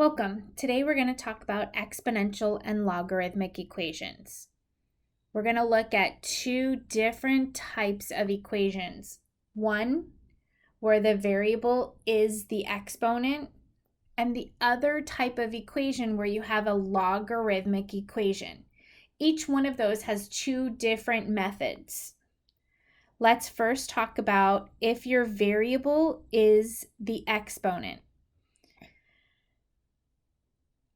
Welcome. Today we're going to talk about exponential and logarithmic equations. We're going to look at two different types of equations. One, where the variable is the exponent, and the other type of equation where you have a logarithmic equation. Each one of those has two different methods. Let's first talk about if your variable is the exponent.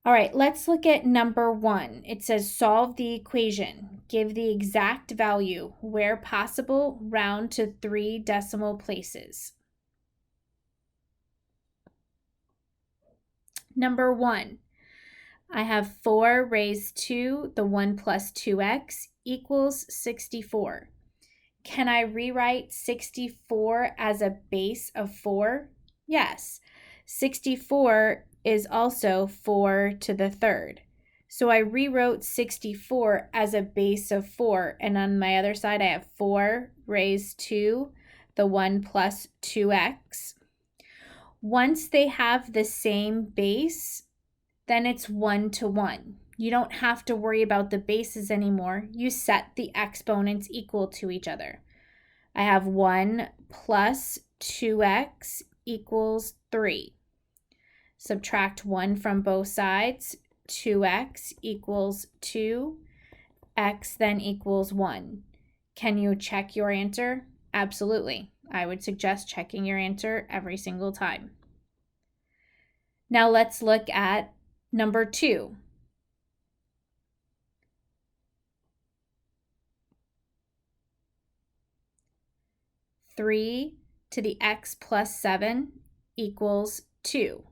All right, let's look at number 1. It says solve the equation. Give the exact value. Where possible, round to 3 decimal places. Number 1, I have 4 raised to the 1 plus 2x equals 64. Can I rewrite 64 as a base of 4? Yes. 64 is also 4 to the third. So I rewrote 64 as a base of 4, and on my other side I have 4 raised to the 1 plus 2x. Once they have the same base, then it's 1 to 1. You don't have to worry about the bases anymore. You set the exponents equal to each other. I have 1 plus 2x equals 3. Subtract 1 from both sides. 2x equals 2. X then equals 1. Can you check your answer? Absolutely. I would suggest checking your answer every single time. Now let's look at number 2. Three to the x plus 7 equals 2.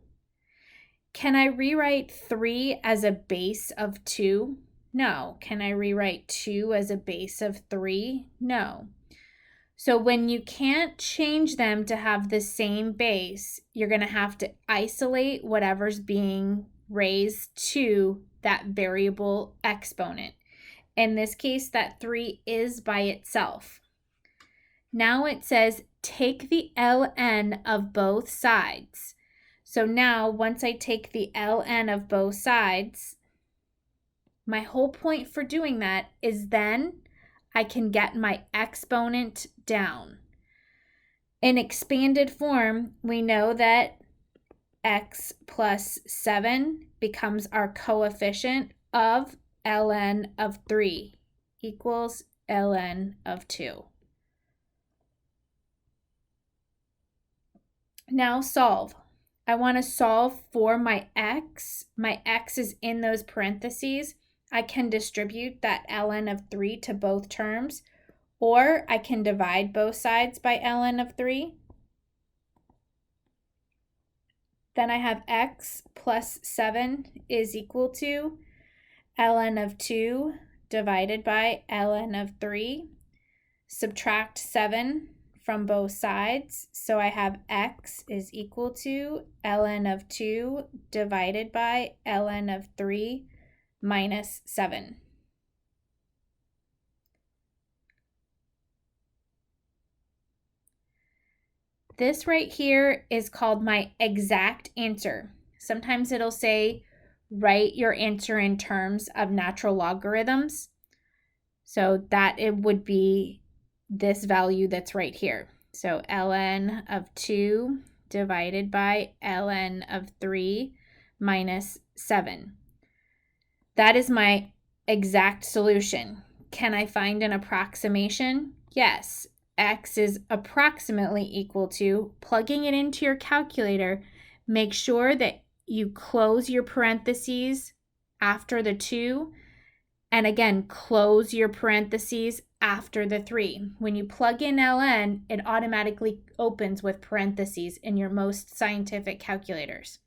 Can I rewrite 3 as a base of 2? No. Can I rewrite 2 as a base of 3? No. So when you can't change them to have the same base, you're going to have to isolate whatever's being raised to that variable exponent. In this case, that 3 is by itself. Now it says take the ln of both sides. So now once I take the ln of both sides, my whole point for doing that is then I can get my exponent down. In expanded form, we know that x plus 7 becomes our coefficient of ln of 3 equals ln of 2. Now solve. I want to solve for my x. My x is in those parentheses. I can distribute that ln of 3 to both terms, or I can divide both sides by ln of 3. Then I have x plus 7 is equal to ln of 2 divided by ln of 3. Subtract 7 from both sides. So I have x is equal to ln of 2 divided by ln of 3 minus 7. This right here is called my exact answer. Sometimes it'll say write your answer in terms of natural logarithms. So that it would be this value that's right here. So ln of 2 divided by ln of 3 minus 7. That is my exact solution. Can I find an approximation? Yes. X is approximately equal to, plugging it into your calculator, make sure that you close your parentheses after the 2, and again, close your parentheses after the 3. When you plug in ln, it automatically opens with parentheses in your most scientific calculators.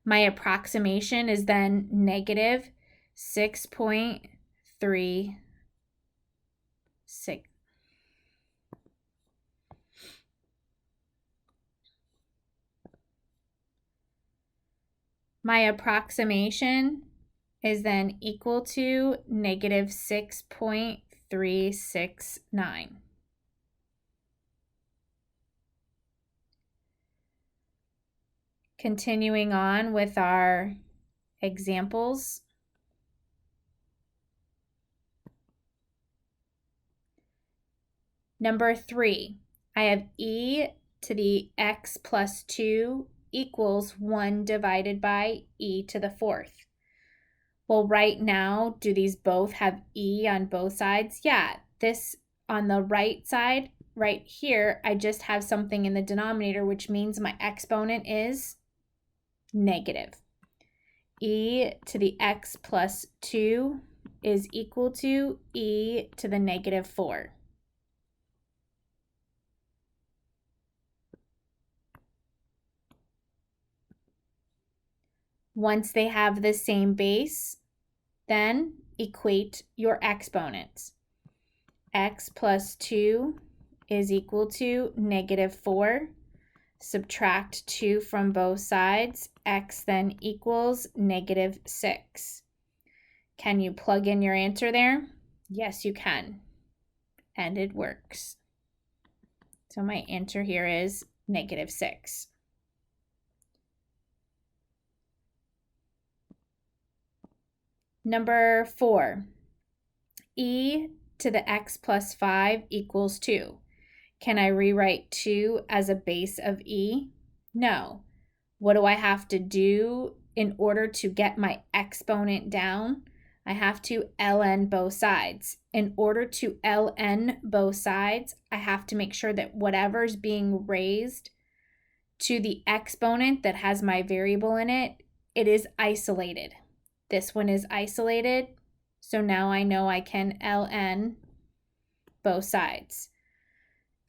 My approximation is then negative 6.36. My approximation is then equal to negative 6.369. Continuing on with our examples. Number 3, I have e to the x plus 2 equals 1 divided by e to the 4th. Well, right now, do these both have e on both sides? Yeah, this on the right side, right here, I just have something in the denominator, which means my exponent is negative. E to the x plus 2 is equal to e to the negative 4. Once they have the same base, then equate your exponents. X plus 2 is equal to negative 4. Subtract 2 from both sides. X then equals negative 6. Can you plug in your answer there? Yes, you can. And it works. So my answer here is negative 6. Number 4, e to the x plus 5 equals 2. Can I rewrite 2 as a base of e? No. What do I have to do in order to get my exponent down? I have to ln both sides. In order to ln both sides, I have to make sure that whatever's being raised to the exponent that has my variable in it, it is isolated. This one is isolated, so now I know I can ln both sides.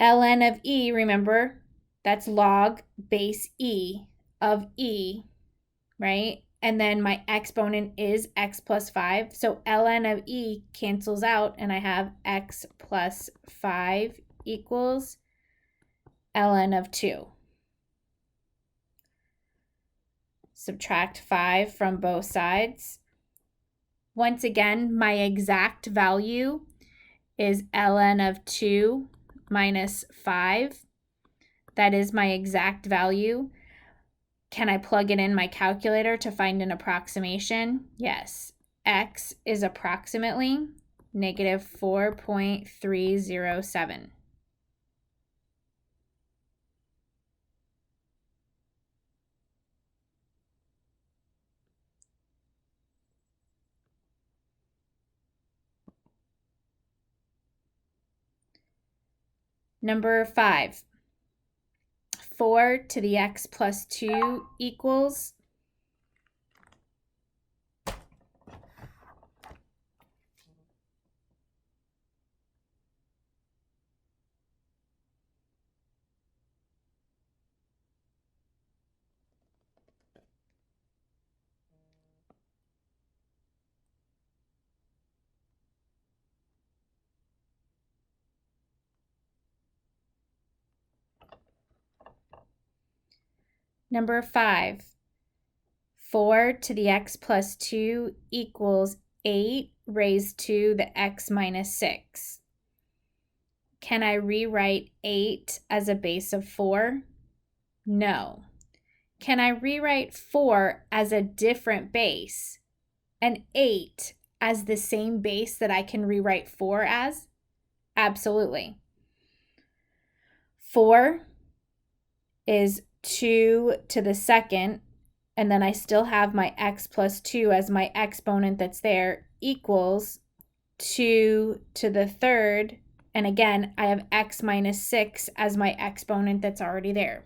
ln of e, remember, that's log base e of e, right? And then my exponent is x plus 5, so ln of e cancels out, and I have x plus 5 equals ln of 2. Subtract 5 from both sides. Once again, my exact value is ln of 2 minus 5. That is my exact value. Can I plug it in my calculator to find an approximation? Yes. X is approximately negative 4.307. Number 5, 4 to the x plus 2 equals Number 5, 4 to the x plus 2 equals 8 raised to the x minus 6. Can I rewrite 8 as a base of 4? No. Can I rewrite 4 as a different base and 8 as the same base that I can rewrite 4 as? Absolutely. 4 is 2 to the second, and then I still have my x plus 2 as my exponent that's there, equals 2 to the third, and again, I have x minus 6 as my exponent that's already there.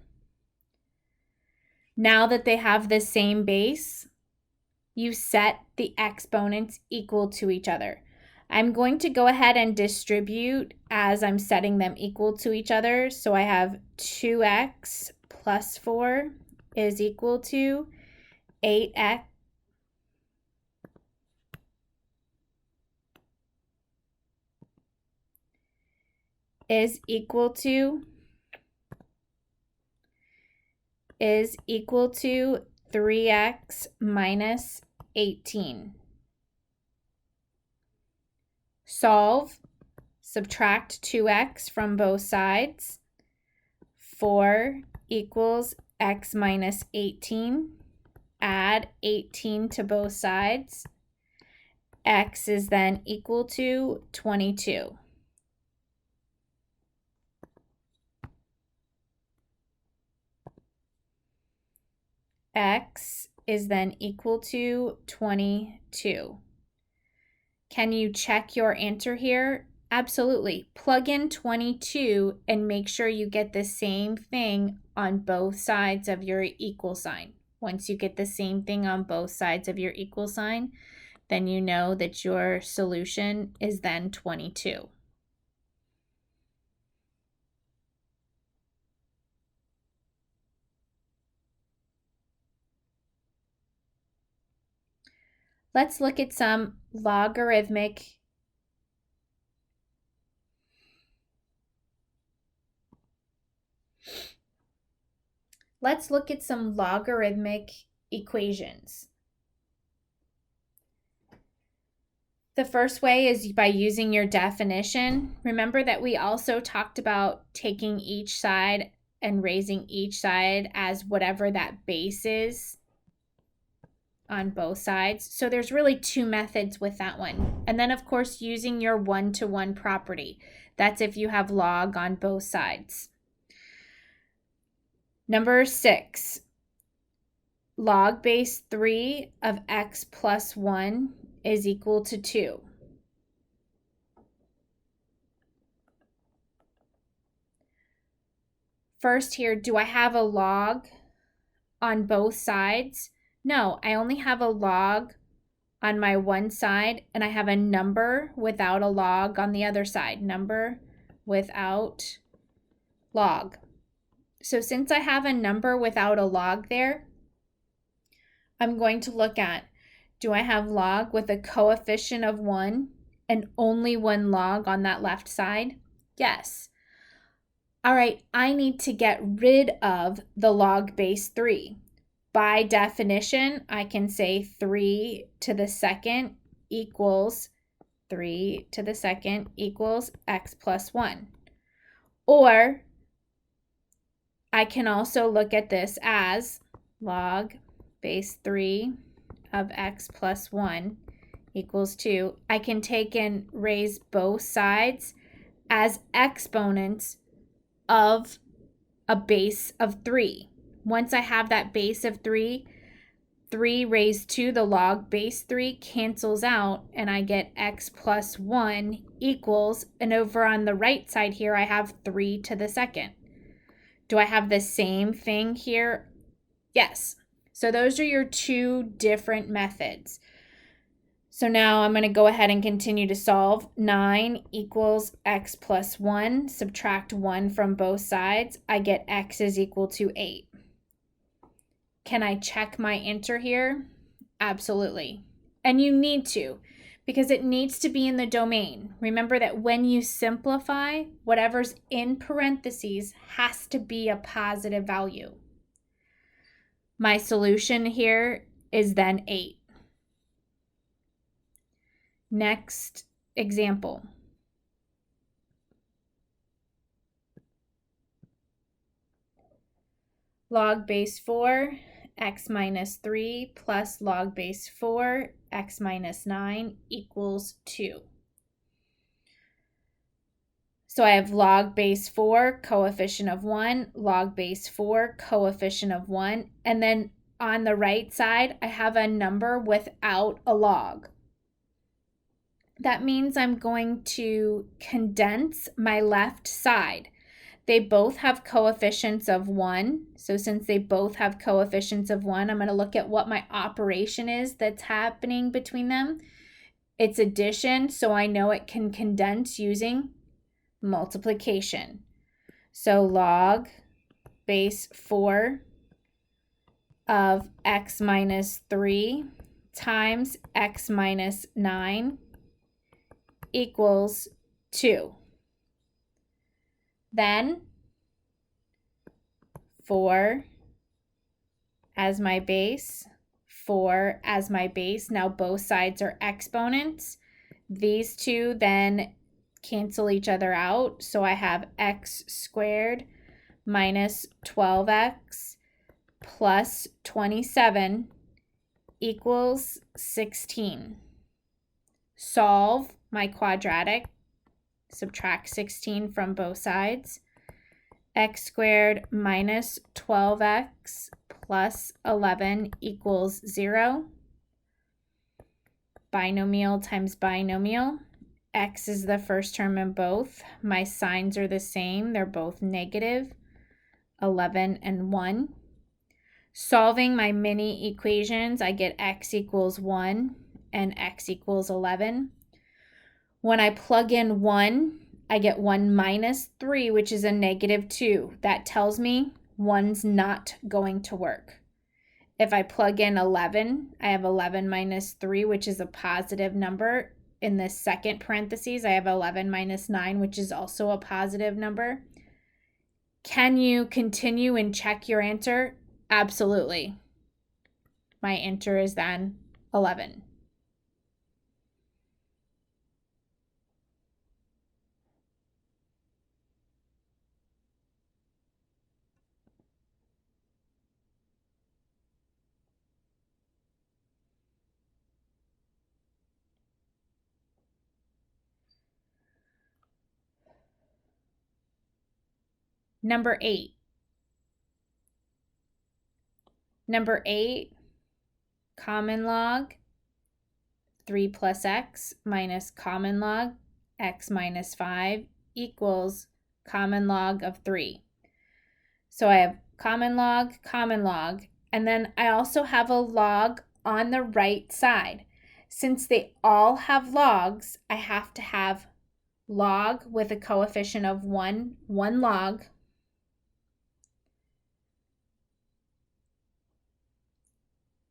Now that they have the same base, you set the exponents equal to each other. I'm going to go ahead and distribute as I'm setting them equal to each other. So I have 2x plus 4 is equal to 8x is equal to 3x minus 18. Solve, subtract 2x from both sides. 4 equals x minus 18. Add 18 to both sides. X is then equal to 22. X is then equal to 22. Can you check your answer here? Absolutely. Plug in 22 and make sure you get the same thing on both sides of your equal sign. Once you get the same thing on both sides of your equal sign, then you know that your solution is then 22. Let's look at some logarithmic equations. The first way is by using your definition. Remember that we also talked about taking each side and raising each side as whatever that base is on both sides. So there's really two methods with that one. And then, of course, using your one-to-one property. That's if you have log on both sides. Number 6, log base 3 of x plus 1 is equal to 2. First here, do I have a log on both sides? No, I only have a log on my one side, and I have a number without a log on the other side. Number without log. So since I have a number without a log there, I'm going to look at, do I have log with a coefficient of 1 and only one log on that left side? Yes. All right, I need to get rid of the log base 3. By definition, I can say 3 to the second equals 3 to the second equals x plus 1. Or I can also look at this as log base 3 of x plus 1 equals 2. I can take and raise both sides as exponents of a base of 3. Once I have that base of 3, 3 raised to the log base 3 cancels out, and I get x plus 1 equals, and over on the right side here, I have 3 to the second. Do I have the same thing here? Yes. So those are your two different methods. So now I'm going to go ahead and continue to solve. 9 equals x plus 1. Subtract 1 from both sides. I get x is equal to 8. Can I check my answer here? Absolutely. And you need to, because it needs to be in the domain. Remember that when you simplify, whatever's in parentheses has to be a positive value. My solution here is then 8. Next example. Log base 4, x minus 3 plus log base 4, x minus 9 equals 2. So I have log base 4, coefficient of 1, log base 4, coefficient of 1, and then on the right side, I have a number without a log. That means I'm going to condense my left side. They both have coefficients of 1. So since they both have coefficients of 1, I'm going to look at what my operation is that's happening between them. It's addition, so I know it can condense using multiplication. So log base 4 of x minus 3 times x minus 9 equals 2. Then 4 as my base, 4 as my base. Now both sides are exponents. These two then cancel each other out. So I have x squared minus 12x plus 27 equals 16. Solve my quadratic. Subtract 16 from both sides. X squared minus 12x plus 11 equals 0. Binomial times binomial. X is the first term in both. My signs are the same. They're both negative. 11 and 1. Solving my mini equations, I get x equals 1 and x equals 11. When I plug in 1, I get 1 minus 3, which is a negative 2. That tells me 1's not going to work. If I plug in 11, I have 11 minus 3, which is a positive number. In the second parentheses, I have 11 minus 9, which is also a positive number. Can you continue and check your answer? Absolutely. My answer is then 11. Number 8. Number 8, common log 3 plus x minus common log x minus 5 equals common log of 3. So I have common log, and then I also have a log on the right side. Since they all have logs, I have to have log with a coefficient of 1 log.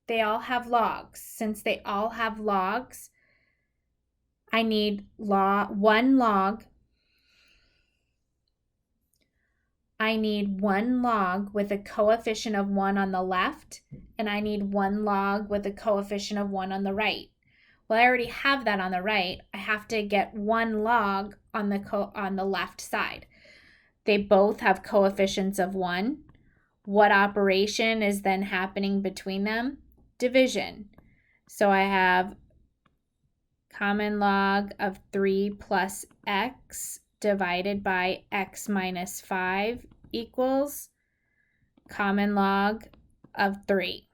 They all have logs. Since they all have logs, I need 1 log. I need 1 log with a coefficient of 1 on the left, and I need 1 log with a coefficient of 1 on the right. Well, I already have that on the right. I have to get 1 log on the left side. They both have coefficients of 1. What operation is then happening between them? Division. So I have common log of 3 plus x divided by x minus 5 equals common log of 3.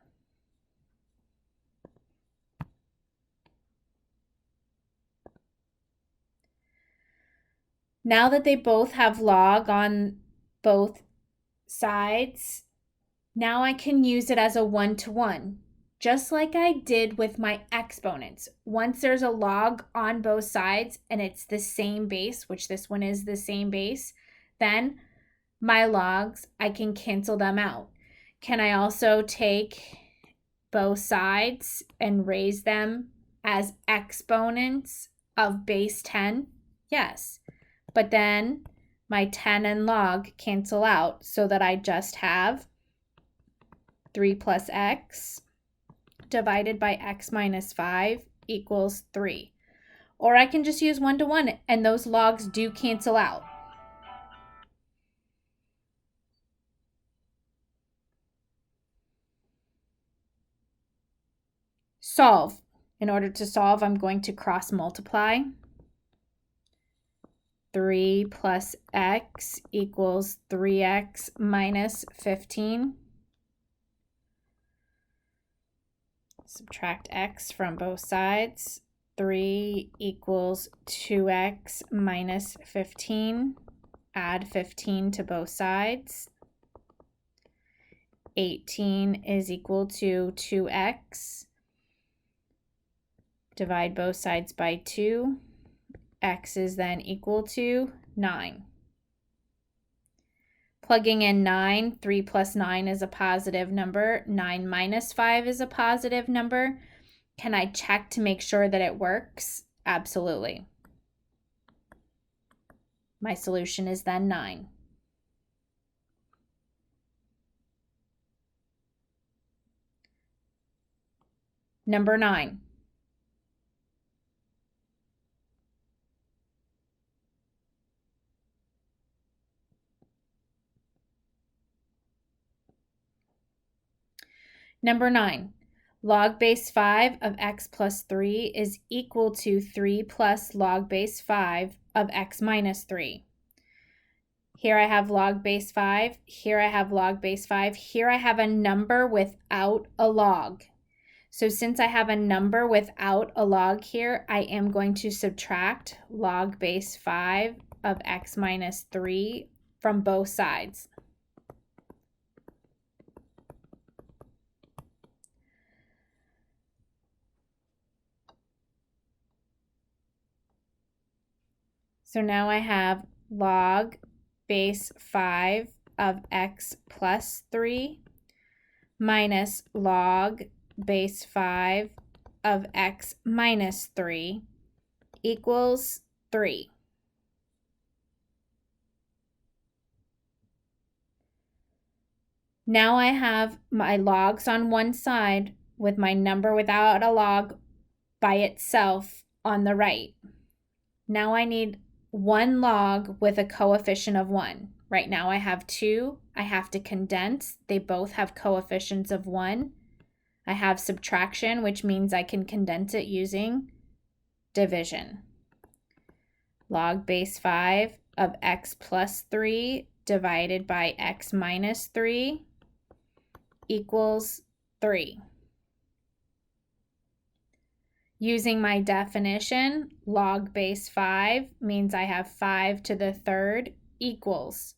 Now that they both have log on both sides, now I can use it as a one-to-one, just like I did with my exponents. Once there's a log on both sides and it's the same base, which this one is the same base, then my logs, I can cancel them out. Can I also take both sides and raise them as exponents of base 10? Yes. But then my 10 and log cancel out so that I just have 3 plus x divided by x minus 5 equals 3. Or I can just use one-to-one and those logs do cancel out. Solve. In order to solve, I'm going to cross multiply. 3 plus x equals 3x minus 15. Subtract x from both sides. 3 equals 2x minus 15. Add 15 to both sides. 18 is equal to 2x. Divide both sides by 2. X is then equal to 9. Plugging in 9, 3 plus 9 is a positive number. 9 minus 5 is a positive number. Can I check to make sure that it works? Absolutely. My solution is then 9. Number 9. Number 9, log base 5 of x plus 3 is equal to 3 plus log base 5 of x minus 3. Here I have log base 5. Here I have log base 5. Here I have a number without a log. So since I have a number without a log here, I am going to subtract log base 5 of x minus 3 from both sides. So now I have log base 5 of x plus 3 minus log base 5 of x minus 3 equals 3. Now I have my logs on one side with my number without a log by itself on the right. Now I need one log with a coefficient of 1. Right now I have 2. I have to condense. They both have coefficients of 1. I have subtraction, which means I can condense it using division. Log base 5 of x plus 3 divided by x minus 3 equals 3. Using my definition, log base 5 means I have 5 to the third equals.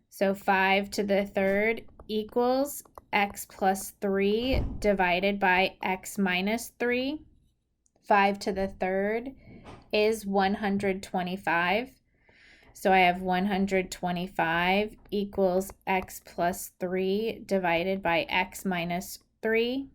So 5 to the third equals x plus 3 divided by x minus 3. 5 to the third is 125. So I have 125 equals x plus 3 divided by x minus 3.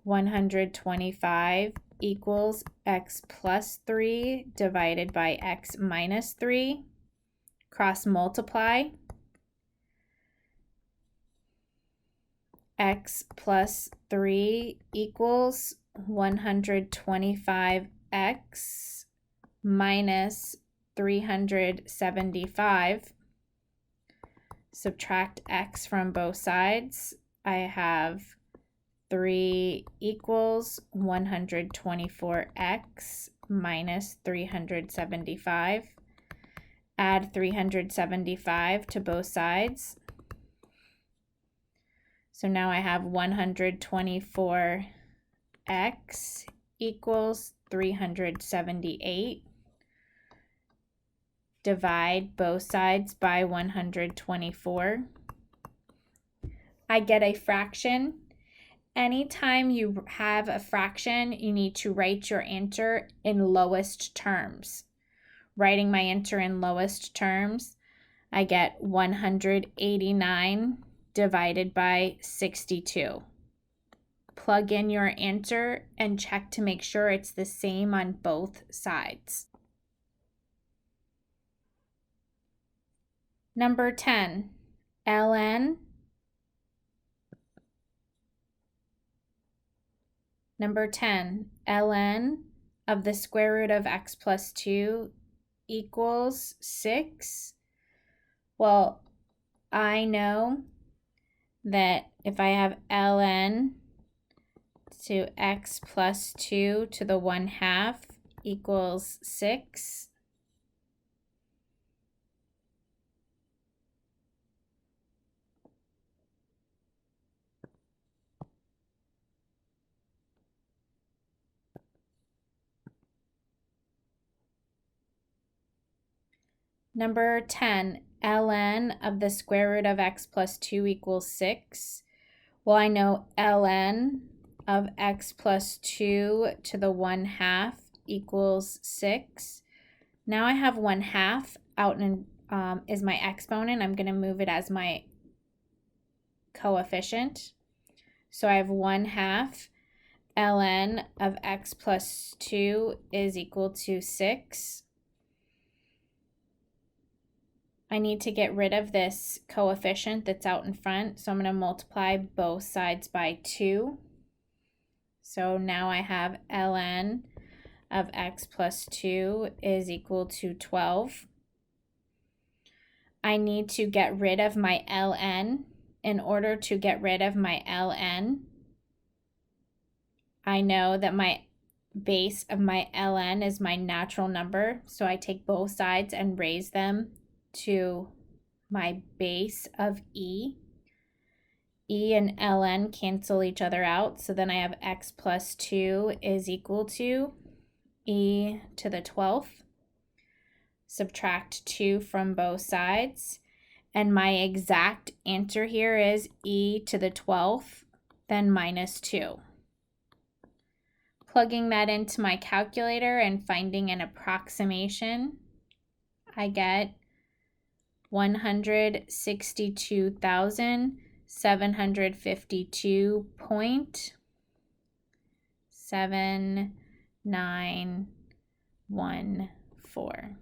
$125 equals x plus 3 divided by x minus 3. Cross multiply. X plus 3 equals 125x minus 375. Subtract x from both sides. I have 3 equals 124x minus 375. Add 375 to both sides. So now I have 124x equals 378. Divide both sides by 124. I get a fraction. Anytime you have a fraction, you need to write your answer in lowest terms. Writing my answer in lowest terms, I get 189 divided by 62. Plug in your answer and check to make sure it's the same on both sides. Number 10, ln. Number 10, ln of the square root of x plus 2 equals 6. Well, I know that if I have ln to x plus 2 to the 1/2 equals 6. Number 10, ln of the square root of x plus 2 equals 6. Well, I know ln of x plus 2 to the 1/2 equals 6. Now I have 1/2 out in is my exponent. I'm going to move it as my coefficient. So I have 1/2 ln of x plus 2 is equal to 6. I need to get rid of this coefficient that's out in front, so I'm going to multiply both sides by 2. So now I have ln of x plus 2 is equal to 12. I need to get rid of my ln. In order to get rid of my ln, I know that my base of my ln is my natural number, so I take both sides and raise them to my base of e. E and ln cancel each other out, so then I have x plus 2 is equal to e to the 12th. Subtract 2 from both sides, and my exact answer here is e to the 12th, then minus 2. Plugging that into my calculator and finding an approximation, I get 162,752.7914.